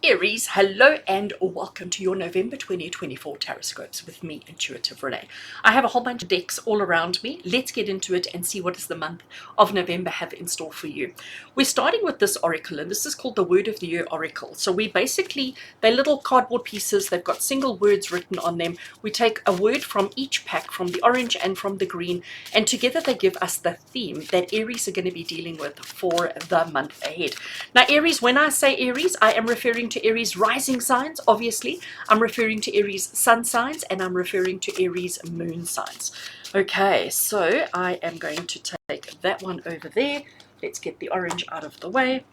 Aries, hello and welcome to your November 2024 Taroscopes with me, Intuitive Rene. I have a whole bunch of decks all around me. Let's get into it and see what does the month of November have in store for you. We're starting with this oracle, and this is called the Word of the Year Oracle. So they're little cardboard pieces. They've got single words written on them. We take a word from each pack, from the orange and from the green, and together they give us the theme that Aries are going to be dealing with for the month ahead. Now, Aries, when I say Aries, I am referring to Aries rising signs, obviously. I'm referring to Aries sun signs, and I'm referring to Aries moon signs. Okay, so I am going to take that one over there. Let's get the orange out of the way.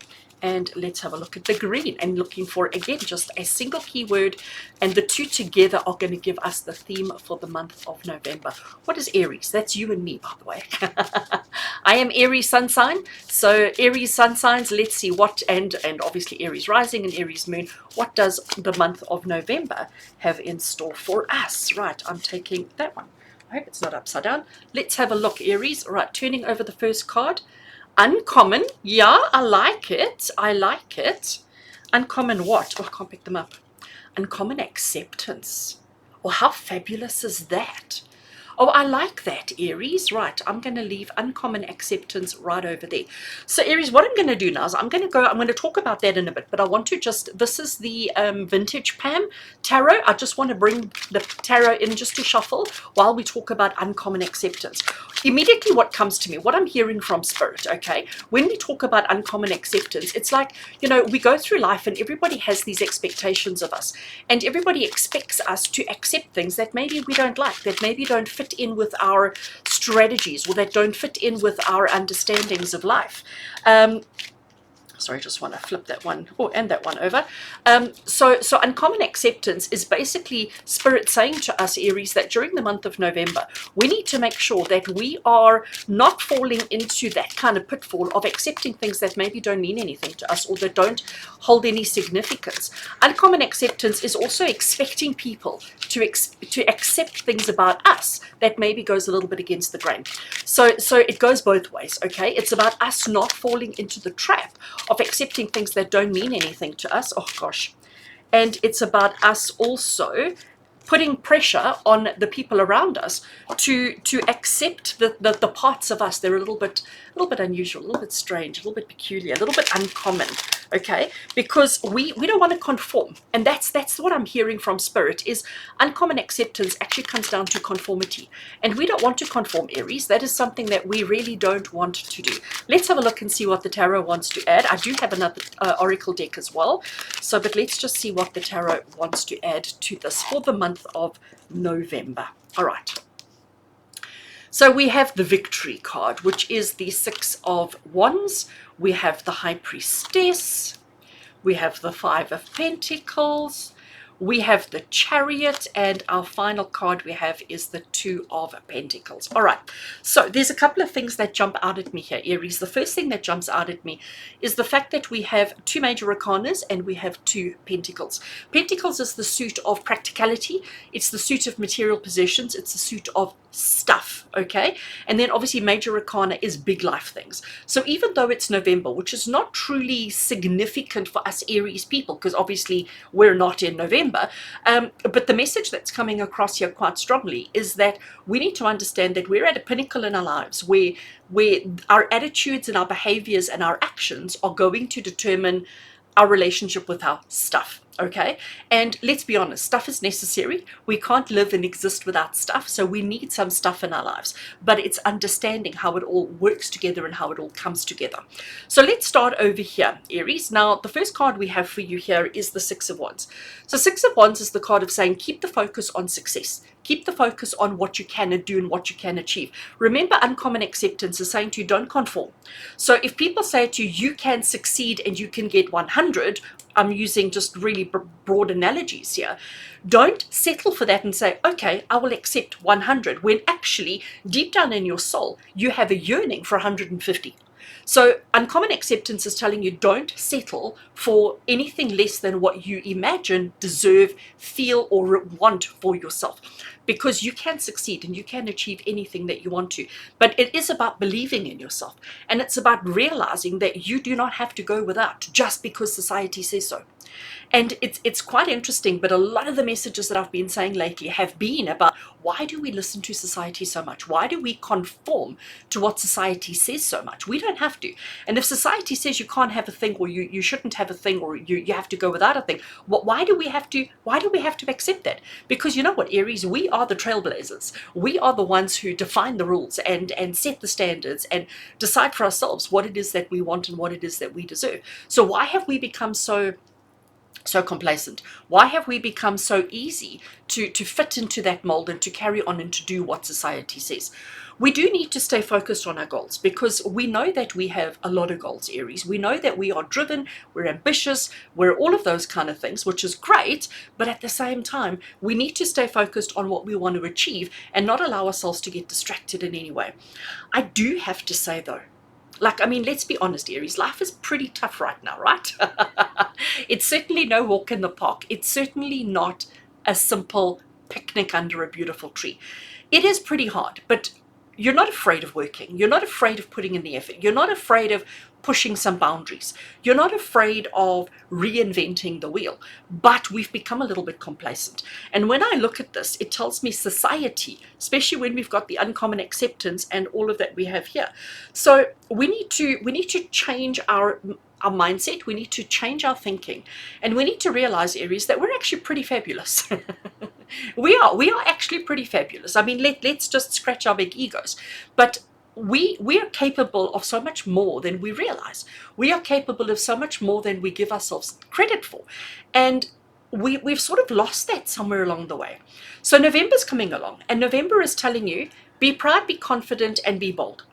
And let's have a look at the green, and looking for, again, just a single keyword, and the two together are going to give us the theme for the month of November. What is Aries? That's you and me, by the way. I am Aries sun sign, so Aries sun signs, let's see what, and obviously Aries rising and Aries moon, what does the month of November have in store for us? Right, I'm taking that one. I hope it's not upside down. Let's have a look, Aries. Right, turning over the first card. Uncommon, yeah, I like it. I like it. Uncommon what? Oh, I can't pick them up. Uncommon acceptance. Well, how fabulous is that? Oh, I like that, Aries. Right, I'm going to leave uncommon acceptance right over there. So, Aries, what I'm going to do now is I'm going to talk about that in a bit, but I want to this is the vintage Pam tarot. I just want to bring the tarot in just to shuffle while we talk about uncommon acceptance. Immediately what comes to me, what I'm hearing from Spirit, okay, when we talk about uncommon acceptance, it's like, we go through life and everybody has these expectations of us, and everybody expects us to accept things that maybe we don't like, that maybe don't fit in with our strategies, or that don't fit in with our understandings of life. Sorry, just want to flip that one, and that one over. So uncommon acceptance is basically Spirit saying to us, Aries, that during the month of November, we need to make sure that we are not falling into that kind of pitfall of accepting things that maybe don't mean anything to us, or that don't hold any significance. Uncommon acceptance is also expecting people to accept things about us that maybe goes a little bit against the grain. So it goes both ways, okay? It's about us not falling into the trap of accepting things that don't mean anything to us. Oh gosh. And it's about us also putting pressure on the people around us to accept the parts of us that are a little bit unusual, a little bit strange, a little bit peculiar, a little bit uncommon, okay? Because we don't want to conform, and that's what I'm hearing from Spirit, is uncommon acceptance actually comes down to conformity, and we don't want to conform, Aries. That is something that we really don't want to do. Let's have a look and see what the tarot wants to add. I do have another oracle deck as well, but let's just see what the tarot wants to add to this for the month of November. All right. So we have the Victory card, which is the Six of Wands. We have the High Priestess. We have the Five of Pentacles. We have the Chariot, and our final card we have is the Two of Pentacles. All right, so there's a couple of things that jump out at me here, Aries. The first thing that jumps out at me is the fact that we have two major arcanas and we have two pentacles. Pentacles is the suit of practicality. It's the suit of material possessions. It's the suit of stuff, okay? And then obviously major arcana is big life things. So even though it's November, which is not truly significant for us Aries people, because obviously we're not in November, but the message that's coming across here quite strongly is that we need to understand that we're at a pinnacle in our lives where our attitudes and our behaviors and our actions are going to determine our relationship with our stuff, okay? And let's be honest, stuff is necessary. We can't live and exist without stuff, so we need some stuff in our lives, but it's understanding how it all works together and how it all comes together. So let's start over here, Aries. Now, the first card we have for you here is the Six of Wands. So Six of Wands is the card of saying, keep the focus on success. Keep the focus on what you can do and what you can achieve. Remember, uncommon acceptance is saying to you, don't conform. So if people say to you, you can succeed and you can get 100, I'm using just really broad analogies here. Don't settle for that and say, okay, I will accept 100, when actually deep down in your soul, you have a yearning for 150. So uncommon acceptance is telling you, don't settle for anything less than what you imagine, deserve, feel, or want for yourself, because you can succeed and you can achieve anything that you want to. But it is about believing in yourself, and it's about realizing that you do not have to go without just because society says so. And it's quite interesting, but a lot of the messages that I've been saying lately have been about, why do we listen to society so much? Why do we conform to what society says so much? We don't have to. And if society says you can't have a thing, or you shouldn't have a thing, or you have to go without a thing, why do we have to accept that? Because you know what, Aries, we are the trailblazers. We are the ones who define the rules and set the standards and decide for ourselves what it is that we want and what it is that we deserve. So why have we become so complacent? Why have we become so easy to fit into that mold and to carry on and to do what society says? We do need to stay focused on our goals, because we know that we have a lot of goals, Aries. We know that we are driven, we're ambitious, we're all of those kind of things, which is great, but at the same time, we need to stay focused on what we want to achieve and not allow ourselves to get distracted in any way. I do have to say though, like, I mean, let's be honest, Aries, life is pretty tough right now, right? It's certainly no walk in the park. It's certainly not a simple picnic under a beautiful tree. It is pretty hard, but you're not afraid of working. You're not afraid of putting in the effort. You're not afraid of pushing some boundaries. You're not afraid of reinventing the wheel, but we've become a little bit complacent. And when I look at this, it tells me society, especially when we've got the uncommon acceptance and all of that we have here. So we need to change our mindset. We need to change our thinking, and we need to realize, Aries, that we're actually pretty fabulous. We are actually pretty fabulous. I mean, let's just scratch our big egos, but we are capable of so much more than we realize. We are capable of so much more than we give ourselves credit for, and we've sort of lost that somewhere along the way. So November's coming along, and November is telling you, be proud, be confident, and be bold.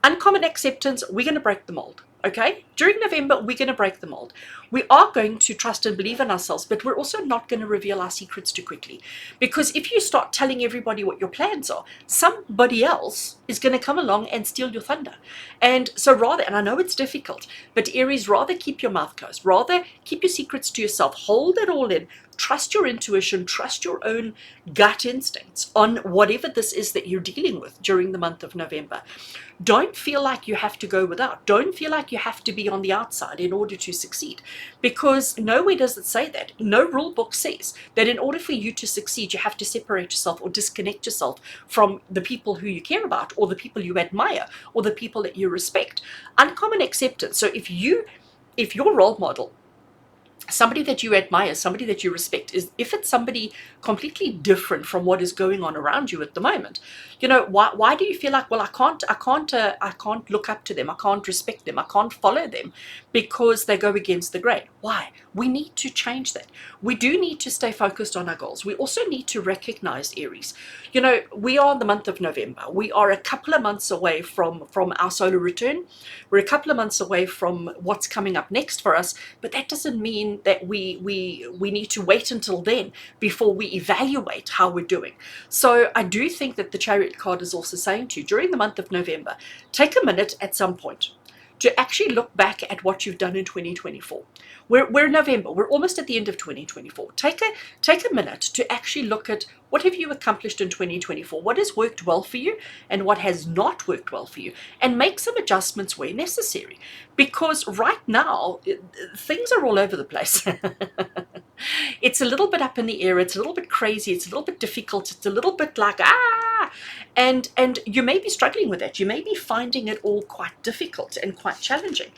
Uncommon acceptance, we're going to break the mold. Okay, during November, we're going to break the mold. We are going to trust and believe in ourselves, but we're also not going to reveal our secrets too quickly. Because if you start telling everybody what your plans are, somebody else is going to come along and steal your thunder. And so rather, and I know it's difficult, but Aries, rather keep your mouth closed. Rather keep your secrets to yourself. Hold it all in. Trust your intuition, trust your own gut instincts on whatever this is that you're dealing with during the month of November. Don't feel like you have to go without. Don't feel like you have to be on the outside in order to succeed, because nowhere does it say that. No rule book says that in order for you to succeed, you have to separate yourself or disconnect yourself from the people who you care about, or the people you admire, or the people that you respect. Uncommon acceptance. So if your role model, somebody that you admire, somebody that you respect, is if it's somebody completely different from what is going on around you at the moment, you know, why do you feel like, well, I can't look up to them, I can't respect them, I can't follow them because they go against the grain? Why? We need to change that. We do need to stay focused on our goals. We also need to recognize, Aries, you know, we are in the month of November. We are a couple of months away from our solar return. We're a couple of months away from what's coming up next for us, but that doesn't mean that we need to wait until then before we evaluate how we're doing. So I do think that the Chariot card is also saying to you, during the month of November, take a minute at some point to actually look back at what you've done in 2024. We're in November. We're almost at the end of 2024. Take a minute to actually look at what have you accomplished in 2024, what has worked well for you and what has not worked well for you, and make some adjustments where necessary. Because right now, things are all over the place. It's a little bit up in the air, it's a little bit crazy, it's a little bit difficult, it's a little bit like, and you may be struggling with that. You may be finding it all quite difficult and quite challenging.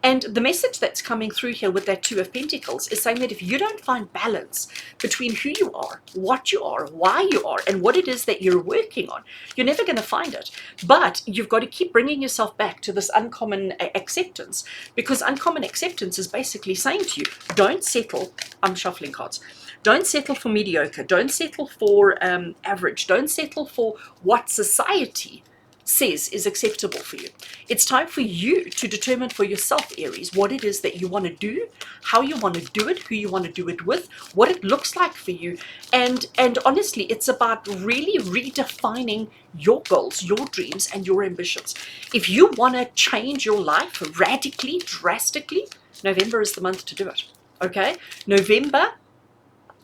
And the message that's coming through here with that Two of Pentacles is saying that if you don't find balance between who you are, what you are, why you are, and what it is that you're working on, you're never going to find it. But you've got to keep bringing yourself back to this uncommon acceptance, because uncommon acceptance is basically saying to you, don't settle. I'm shuffling cards. Don't settle for mediocre. Don't settle for average. Don't settle for what society says is acceptable for you. It's time for you to determine for yourself, Aries, what it is that you want to do, how you want to do it, who you want to do it with, what it looks like for you. And honestly, it's about really redefining your goals, your dreams, and your ambitions. If you want to change your life radically, drastically, November is the month to do it. Okay? November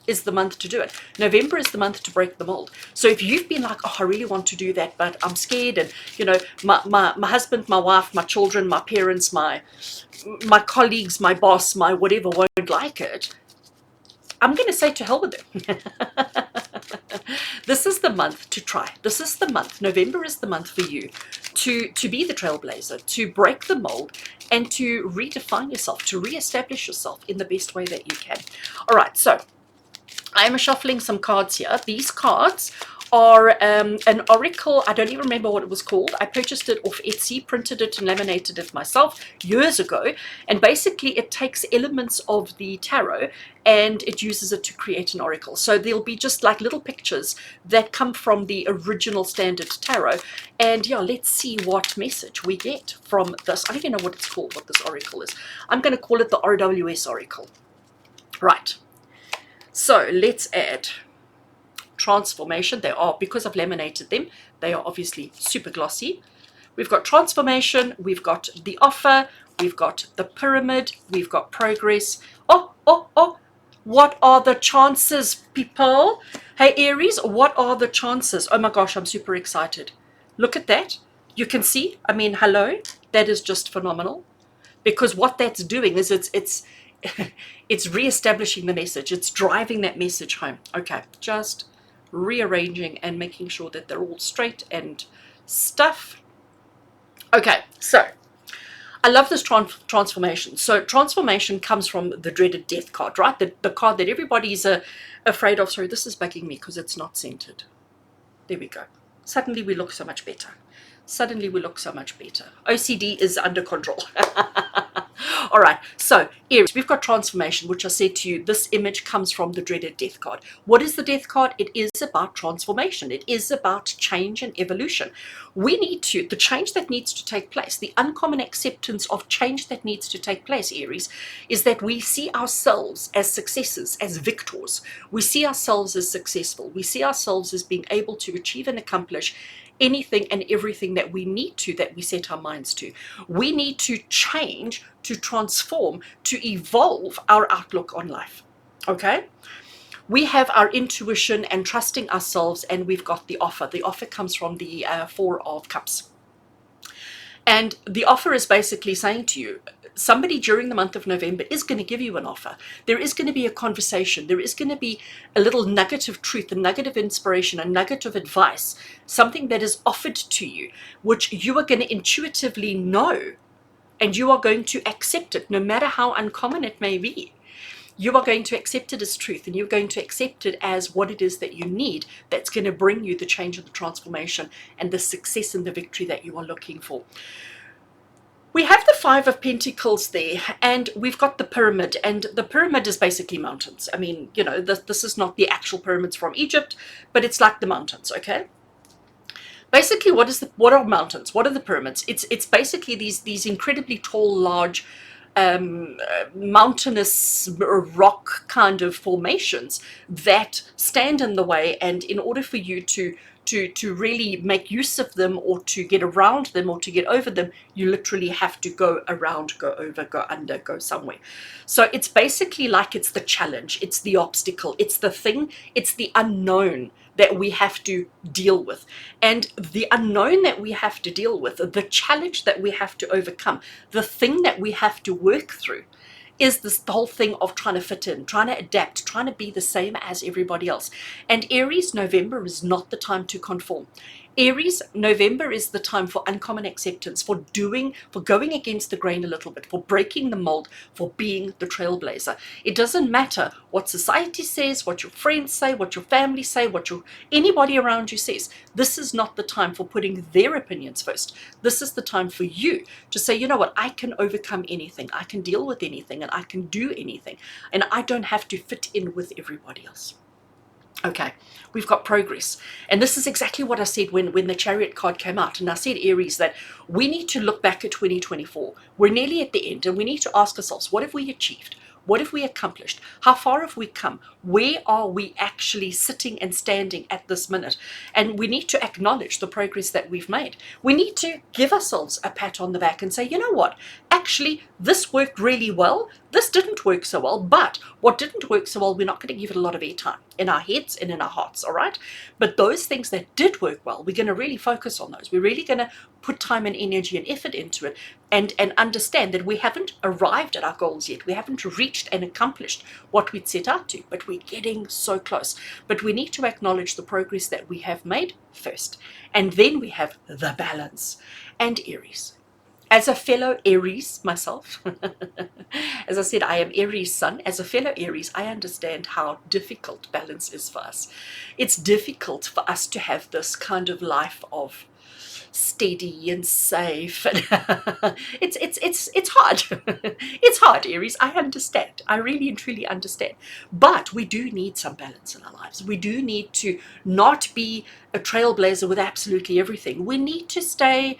is the month to do it. November is the month to break the mold. So if you've been like, oh, I really want to do that, but I'm scared, and you know, my husband, my wife, my children, my parents, my colleagues, my boss, my whatever won't don't like it, I'm going to say to hell with them. This is the month to try. This is the month. November is the month for you to be the trailblazer, to break the mold, and to redefine yourself, to reestablish yourself in the best way that you can. All right, so I'm shuffling some cards here. These cards are an oracle. I don't even remember what it was called. I purchased it off Etsy, printed it and laminated it myself years ago. And basically it takes elements of the tarot and it uses it to create an oracle. So there'll be just like little pictures that come from the original standard tarot. And yeah, let's see what message we get from this. I don't even know what it's called, what this oracle is. I'm going to call it the RWS oracle. Right. So let's add transformation. They are, because I've laminated them, they are obviously super glossy. We've got transformation, we've got the offer, we've got the pyramid, we've got progress. Oh, what are the chances, people? Hey Aries, what are the chances? Oh my gosh, I'm super excited. Look at that. You can see, I mean, hello, that is just phenomenal, because what that's doing is it's reestablishing the message. It's driving that message home. Okay, just rearranging and making sure that they're all straight and stuff. Okay, so I love this transformation. So transformation comes from the dreaded death card, right? The card that everybody's afraid of. Sorry, this is bugging me because it's not centered. There we go. Suddenly we look so much better. Suddenly we look so much better. OCD is under control. All right, so Aries, we've got transformation, which I said to you, this image comes from the dreaded death card. What is the death card? It is about transformation. It is about change and evolution. We need to, the change that needs to take place, the uncommon acceptance of change that needs to take place, Aries, is that we see ourselves as successes, as victors. We see ourselves as successful. We see ourselves as being able to achieve and accomplish anything and everything that we need to, that we set our minds to. We need to change, to transform, to evolve our outlook on life. Okay? We have our intuition and trusting ourselves, and we've got the offer. The offer comes from the Four of Cups. And the offer is basically saying to you, somebody during the month of November is going to give you an offer. There is going to be a conversation. There is going to be a little nugget of truth, a nugget of inspiration, a nugget of advice, something that is offered to you, which you are going to intuitively know, and you are going to accept it, no matter how uncommon it may be. You are going to accept it as truth, and you're going to accept it as what it is that you need, that's going to bring you the change and the transformation and the success and the victory that you are looking for. We have the Five of Pentacles there, and we've got the pyramid, and the pyramid is basically mountains. I mean, you know, this is not the actual pyramids from Egypt, but it's like the mountains, okay? Basically, what are mountains? What are the pyramids? It's basically these incredibly tall, large, mountainous rock kind of formations that stand in the way, and in order for you to really make use of them, or to get around them, or to get over them, you literally have to go around, go over, go under, go somewhere. So it's basically like it's the challenge, it's the obstacle, it's the thing, it's the unknown that we have to deal with. And the unknown that we have to deal with, the challenge that we have to overcome, the thing that we have to work through, is this the whole thing of trying to fit in, trying to adapt, trying to be the same as everybody else. And Aries, November is not the time to conform. Aries, November is the time for uncommon acceptance, for going against the grain a little bit, for breaking the mold, for being the trailblazer. It doesn't matter what society says, what your friends say, what your family say, what anybody around you says. This is not the time for putting their opinions first. This is the time for you to say, you know what, I can overcome anything, I can deal with anything, and I can do anything, and I don't have to fit in with everybody else. Okay, we've got progress. And this is exactly what I said when the Chariot card came out. And I said, Aries, that we need to look back at 2024. We're nearly at the end, and we need to ask ourselves, what have we achieved? What have we accomplished? How far have we come? Where are we actually sitting and standing at this minute? And we need to acknowledge the progress that we've made. We need to give ourselves a pat on the back and say, you know what? Actually, this worked really well. This didn't work so well, but what didn't work so well, we're not going to give it a lot of airtime in our heads and in our hearts, all right? But those things that did work well, we're going to really focus on those. We're really going to put time and energy and effort into it, and understand that we haven't arrived at our goals yet. We haven't reached and accomplished what we'd set out to, but we're getting so close. But we need to acknowledge the progress that we have made first. And then we have the balance. And Aries. As a fellow Aries myself, as I said, I am Aries sun. As a fellow Aries, I understand how difficult balance is for us. It's difficult for us to have this kind of life of steady and safe, and it's hard. It's hard, Aries. I understand. I really and truly understand. But we do need some balance in our lives. We do need to not be a trailblazer with absolutely everything. We need to stay,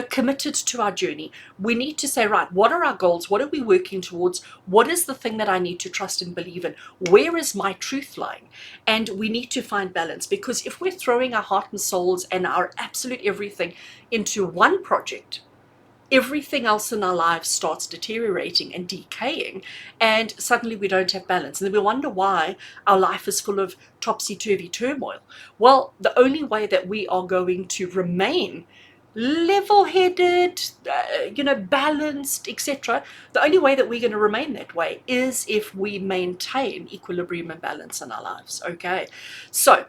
committed to our journey. We need to say, right, what are our goals? What are we working towards? What is the thing that I need to trust and believe in? Where is my truth lying? And we need to find balance, because if we're throwing our heart and souls and our absolute everything into one project, everything else in our lives starts deteriorating and decaying, and suddenly we don't have balance. And then we wonder why our life is full of topsy-turvy turmoil. Well, the only way that we are going to remain level-headed, balanced, etc., the only way that we're going to remain that way is if we maintain equilibrium and balance in our lives. Okay, so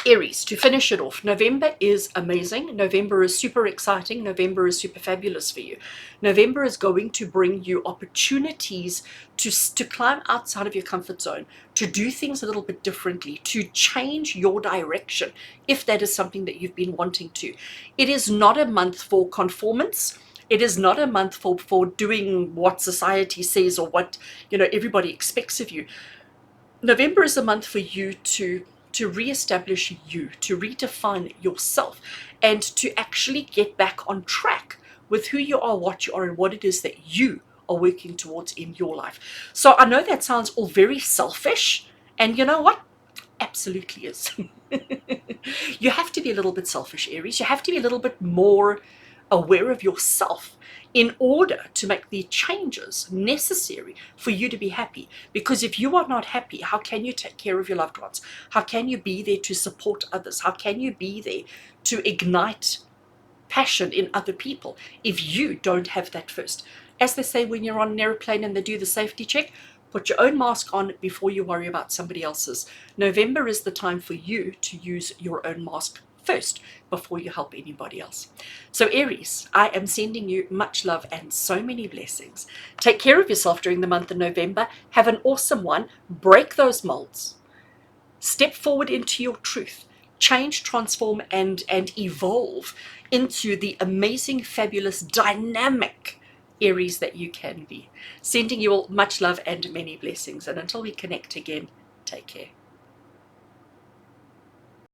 Aries, to finish it off, November is amazing. November is super exciting. November is super fabulous for you. November is going to bring you opportunities to climb outside of your comfort zone, to do things a little bit differently, to change your direction, if that is something that you've been wanting to. It is not a month for conformance. It is not a month for doing what society says or what everybody expects of you. November is a month for you to reestablish you, to redefine yourself, and to actually get back on track with who you are, what you are, and what it is that you are working towards in your life. So I know that sounds all very selfish, and you know what? Absolutely is. You have to be a little bit selfish, Aries. You have to be a little bit more aware of yourself in order to make the changes necessary for you to be happy. Because if you are not happy, how can you take care of your loved ones? How can you be there to support others? How can you be there to ignite passion in other people if you don't have that first? As they say when you're on an airplane and they do the safety check, put your own mask on before you worry about somebody else's. November is the time for you to use your own mask first before you help anybody else. So Aries, I am sending you much love and so many blessings. Take care of yourself during the month of November. Have an awesome one. Break those molds. Step forward into your truth. Change, transform, and evolve into the amazing, fabulous, dynamic Aries that you can be. Sending you all much love and many blessings. And until we connect again, take care.